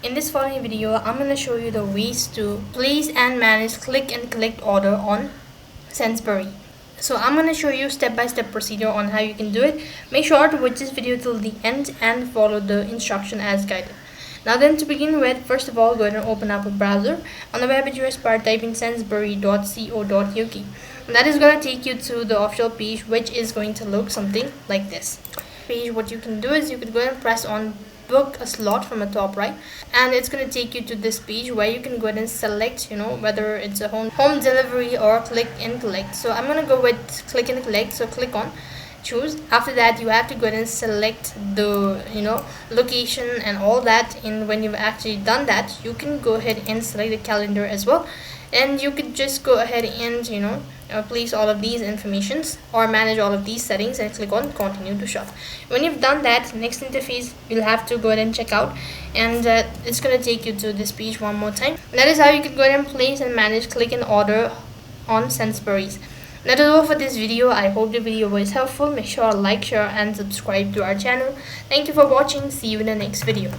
In this following video, I'm going to show you the ways to place and manage click and collect order on Sainsbury. So I'm going to show you step-by-step procedure on how you can do it. Make sure to watch this video till the end and follow the instruction as guided. Now then, to begin with, first of all, go ahead and open up a browser. On the web address bar, type in sainsbury.co.uk. That is going to take you to the official page, which is going to look something like this. What you can do is you could go ahead and press on book a slot from the top right, and it's going to take you to this page where you can go ahead and select whether it's a home delivery or click and collect. So I'm going to go with click and collect, so click on choose. After that, you have to go ahead and select the location and all that. And when you've actually done that, you can go ahead and select the calendar as well, and you could just go ahead and place all of these informations or manage all of these settings and click on continue to shop. When you've done that, next interface you'll have to go ahead and check out, and it's going to take you to this page one more time. That is how you can go ahead and place and manage click and order on Sainsbury's. That is all for this video. I hope the video was helpful. Make sure to like, share and subscribe to our channel. Thank you for watching. See you in the next video.